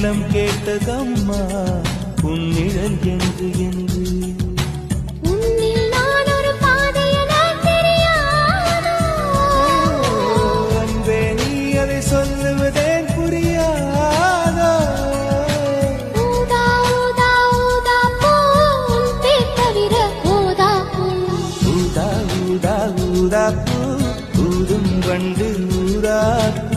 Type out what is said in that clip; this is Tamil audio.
உள்ளம் கேட்டதம்மா உன்னிழல் என்று என்று உன்னில் நான் ஒரு பாதை என தெரியாதோ அன்பே நீ அதை சொல்லுவதேன் புரியாதோ ஊதா ஊதா ஊதா பூ உன் பேர் தவிர ஊதா பூ ஊதா ஊதா ஊதா பூ ஊதும் வண்டு ஊதா பூ